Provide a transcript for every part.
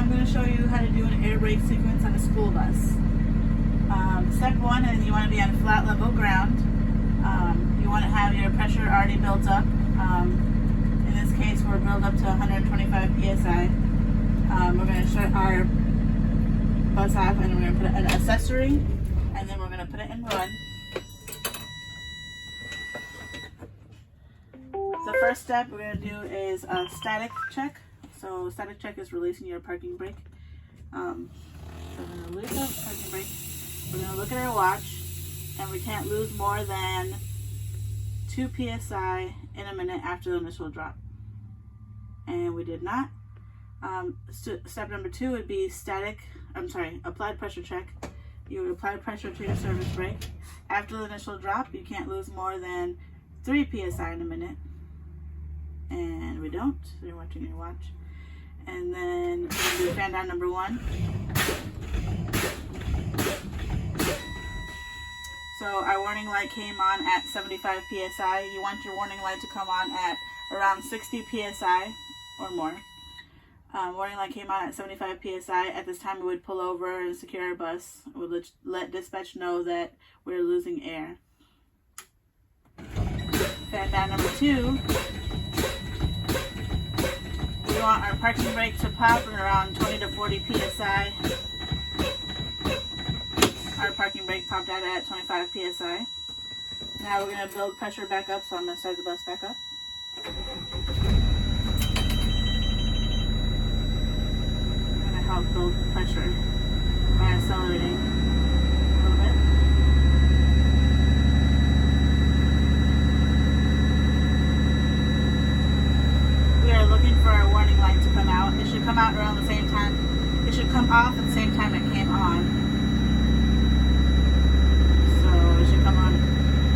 I'm going to show you how to do an air brake sequence on a school bus. Step one is you want to be on flat level ground. You want to have your pressure already built up. In this case, we're built up to 125 psi. We're going to shut our bus off, and we're going to put an accessory, and then we're going to put it in run. The first step we're going to do is a static check. So static check is releasing your parking brake. So we're going to release our parking brake. We're going to look at our watch, and we can't lose more than 2 psi in a minute after the initial drop. And we did not. Step number 2 would be applied pressure check. You would apply pressure to your service brake. After the initial drop, you can't lose more than 3 psi in a minute. And we don't, so you're watching your watch. And then we're going to do fan down number 1. So our warning light came on at 75 psi. You want your warning light to come on at around 60 psi or more. Warning light came on at 75 psi. At this time, we would pull over and secure our bus. We would let dispatch know that we're losing air. Fan down number 2. We want our parking brake to pop at around 20 to 40 psi. Our parking brake popped out at 25 psi. Now we're going to build pressure back up, so I'm going to start the bus back up. I'm going to help build pressure by accelerating a little bit. We are looking for our warning light to come out. It should come out around the same time. It should come off at the same time it came on. It should come on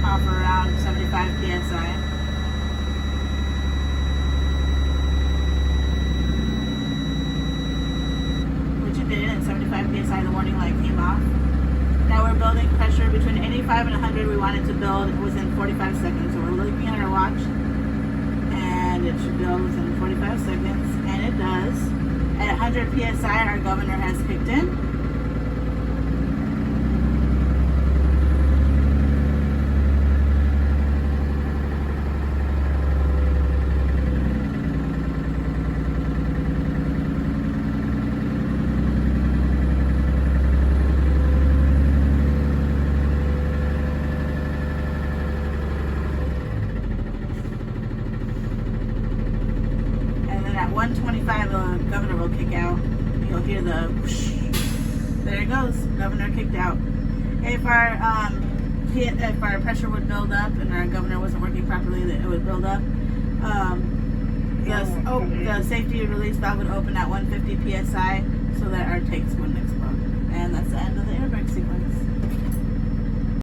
off around 75 psi. Which it did at 75 psi, the warning light came off. Now we're building pressure between 85 and 100. We want it to build within 45 seconds. So we're looking at our watch, and it should build within 45 seconds, and it does. At 100 psi, our governor has kicked in. At 125, the governor will kick out. You'll hear the whoosh. There it goes. Governor kicked out. If our pressure would build up and our governor wasn't working properly, that it would build up. The safety release valve would open at 150 psi so that our tanks wouldn't explode. And that's the end of the air brake sequence.